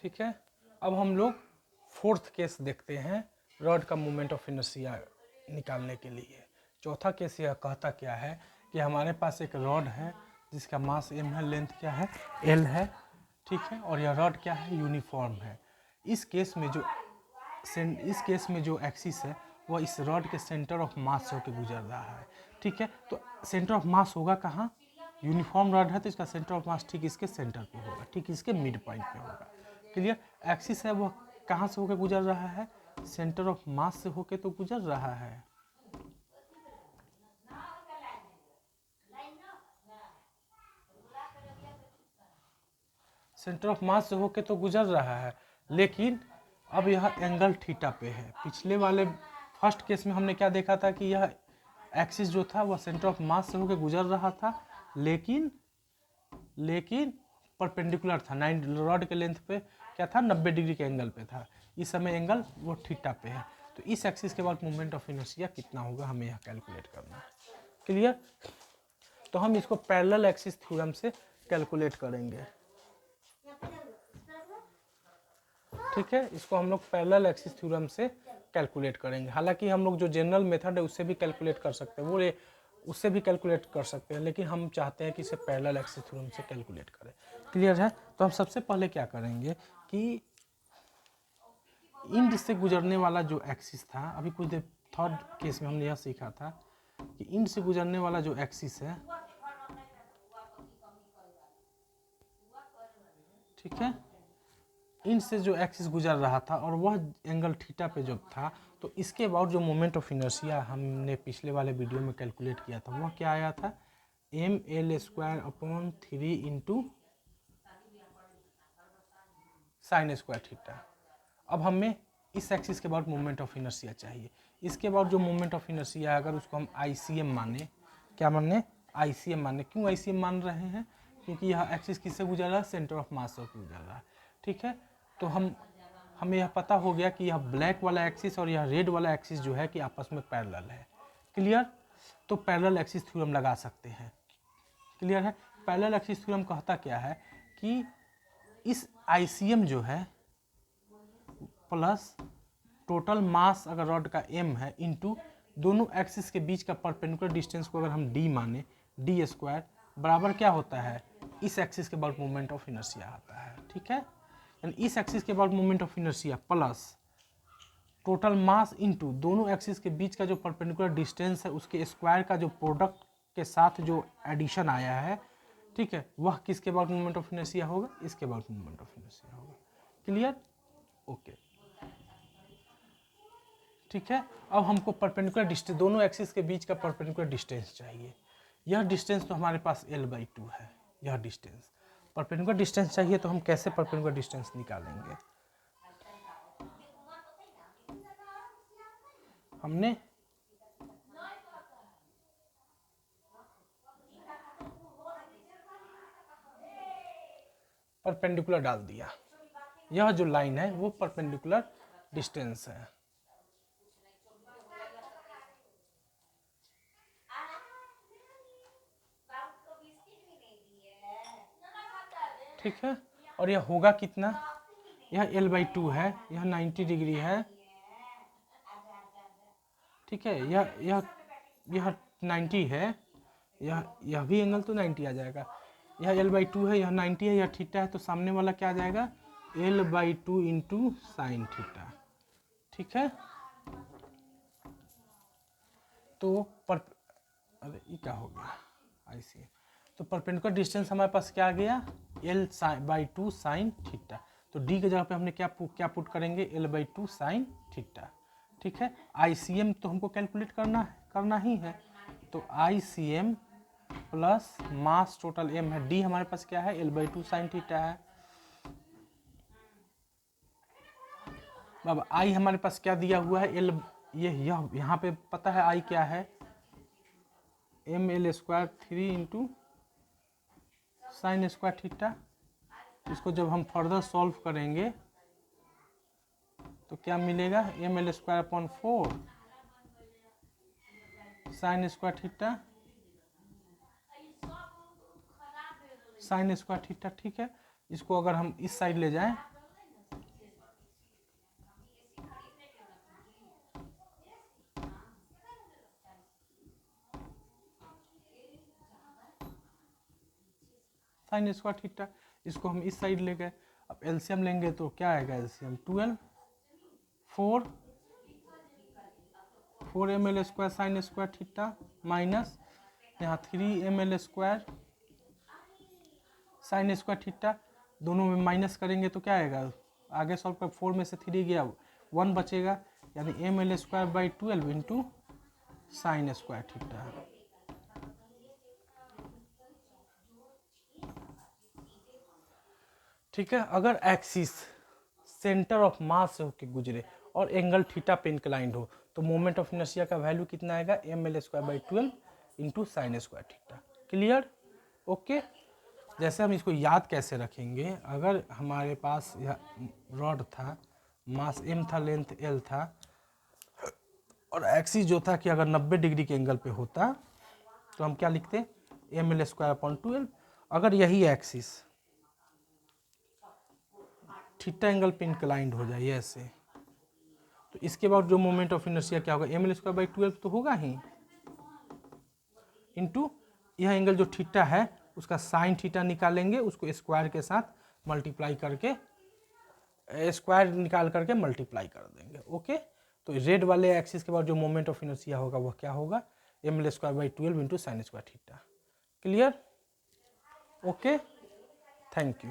ठीक है, अब हम लोग फोर्थ केस देखते हैं रॉड का मोमेंट ऑफ इनर्शिया निकालने के लिए। चौथा केस यह कहता क्या है कि हमारे पास एक रॉड है जिसका मास m है, लेंथ क्या है l है, ठीक है, और यह रॉड क्या है यूनिफॉर्म है। इस केस में जो एक्सिस है वह इस रॉड के सेंटर ऑफ मास से होकर गुजर रहा है, ठीक है। तो सेंटर ऑफ मास होगा कहाँ, यूनिफॉर्म रॉड है तो इसका सेंटर ऑफ मास ठीक इसके सेंटर पे होगा, ठीक इसके मिड पॉइंट पे होगा। क्लियर, एक्सिस है वह कहाँ से होकर गुजर रहा है, सेंटर ऑफ मास से होकर तो गुजर रहा है। सेंटर ऑफ मास से होकर तो गुजर रहा है, लेकिन अब यह एंगल थीटा पे है। पिछले वाले फर्स्ट केस में हमने क्या देखा था कि यह एक्सिस जो था वह सेंटर ऑफ मास से होकर गुजर रहा था, लेकिन परपेंडिकुलर था, 9 रॉड के लेंथ पे क्या था, 90 डिग्री के एंगल पे था। इस समय एंगल वो थीटा पे है, तो इस एक्सिस के बाद मोमेंट ऑफ इनर्शिया कितना होगा हमें यह कैलकुलेट करना है। क्लियर, तो हम इसको पैरेलल एक्सिस थ्योरम से कैलकुलेट करेंगे, ठीक है। इसको हम लोग पैरेलल एक्सिस थ्योरम से कैलकुलेट करेंगे। हालांकि हम लोग जो जनरल मेथड है उससे भी कैलकुलेट कर सकते हैं, वो उससे भी कैलकुलेट कर सकते हैं, लेकिन हम चाहते हैं कि इसे पैरेलल एक्सिस थ्योरम से कैलकुलेट करें। क्लियर है, तो हम सबसे पहले क्या करेंगे कि इंड से गुजरने वाला जो एक्सिस था, अभी कुछ देर थर्ड केस में हमने यह सीखा था कि इंड से गुजरने वाला जो एक्सिस है, ठीक है, इंड से जो एक्सिस गुजर रहा था और वह एंगल थीटा पे जब था, तो इसके बाद जो मोमेंट ऑफ इनर्शिया हमने पिछले वाले वीडियो में कैलकुलेट किया था वह क्या आया था, ml² into sine square theta. अब हमें इस एक्सिस के बाद मोमेंट ऑफ इनर्शिया चाहिए। इसके बाद जो मोमेंट ऑफ इनर्शिया है अगर उसको हम ICM माने, क्या माने, ICM माने। क्यों ICM मान रहे हैं, क्योंकि यह एक्सिस किससे गुजर रहा है, सेंटर ऑफ मास से गुजर रहा है, ठीक है। तो हमें यह पता हो गया कि यह ब्लैक वाला एक्सिस और यह रेड वाला एक्सिस जो है कि आपस में पैरेलल है। क्लियर, तो पैरेलल एक्सिस थ्योरम लगा सकते हैं। क्लियर है, पैरेलल एक्सिस थ्योरम कहता क्या है कि इस ICM जो है प्लस टोटल मास अगर रॉड का m है इंटू दोनों एक्सिस के बीच का परपेंडिकुलर डिस्टेंस को अगर हम d माने, d² बराबर क्या होता है, इस एक्सिस के बाद मोमेंट ऑफ इनर्शिया आता है, ठीक है। यानी इस एक्सिस के बाद moment of inertia plus total mass into दोनों एक्सिस के बीच का जो परपेंडिकुलर डिस्टेंस है उसके स्क्वायर का जो प्रोडक्ट के साथ जो एडिशन आया है, ठीक है, वह किसके बाद मोमेंट ऑफ इनर्शिया होगा, इसके बाद मोमेंट ऑफ इनर्शिया होगा। क्लियर, ओके, ठीक है। अब हमको परपेंडिकुलर डिस्टेंस, दोनों एक्सिस के बीच का परपेंडिकुलर डिस्टेंस चाहिए। यह डिस्टेंस तो हमारे पास l/2 है, यह डिस्टेंस परपेंडिकुलर डिस्टेंस चाहिए, तो हम कैसे परपेंडिकुलर डिस्टेंस निकालेंगे, हमने परपेंडिकुलर डाल दिया, यह जो लाइन है वो परपेंडिकुलर डिस्टेंस है, ठीक है। और यह होगा कितना, यह l/2 है, यह 90 डिग्री है, ठीक है, यह 90 है, यह भी एंगल तो 90 आ जाएगा। यह l/2 है, यह 90 है, यह थीटा है, तो सामने वाला क्या आ जाएगा, l/2 इंटू साइन थीटा, ठीक है। तो अरे ये क्या हो गया, ICM, तो परपेंडिकुलर डिस्टेंस हमारे पास क्या आ गया, l/2 साइन थीटा। तो d की जगह पे हमने क्या पुट करेंगे, l/2 साइन थीटा, ठीक है। ICM तो हमको कैलकुलेट करना ही है, तो ICM plus mass total m है, d हमारे पास क्या है, l/2 साइन थीटा है। अब I हमारे पास क्या दिया हुआ है, यहाँ पे पता है I क्या है, ml² 3 into sine square theta. इसको जब हम फर्दर सॉल्व करेंगे तो क्या मिलेगा, ml²/4 sine square theta sine square theta, ठीक है। इसको अगर हम इस साइड ले जाएं साइन स्क्वायर थीटा। इसको हम इस साइड ले गए, अब एलसीएम लेंगे तो क्या आएगा LCM 12 4 ml square sine square theta minus यहाँ 3 ml square sine square theta, दोनों में माइनस करेंगे तो क्या आएगा, आगे सॉल्व कर 4 में से 3 गया 1 बचेगा, यानी ml square by 12 into sine square theta. ठीक है, अगर एक्सिस सेंटर ऑफ मास से होकर गुजरे और एंगल थीटा पे इंक्लाइंड हो तो मोमेंट ऑफ इनर्शिया का वैल्यू कितना आएगा, ml square by 12 into sine square theta. Clear? Okay. जैसे हम इसको याद कैसे रखेंगे, अगर हमारे पास रॉड था, मास m था, लेंथ l था, और एक्सिस जो था कि अगर 90 डिग्री के एंगल पे होता तो हम क्या लिखते, ml स्क्वायर अपॉन 12। अगर यही एक्सिस थीटा एंगल पे इंक्लाइंड हो जाए ऐसे, तो इसके बाद जो मोमेंट ऑफ इनर्शिया क्या होगा, ml स्क्वायर बाई 12 तो होगा ही, इंटू यह एंगल जो थीटा है उसका साइन थीटा निकालेंगे, उसको स्क्वायर के साथ मल्टीप्लाई करके, स्क्वायर निकाल करके मल्टीप्लाई कर देंगे। ओके, तो रेड वाले एक्सिस के बाद जो मोमेंट ऑफ इनर्शिया होगा वह क्या होगा, ml square by 12 into sine square theta. Clear? Okay, thank you.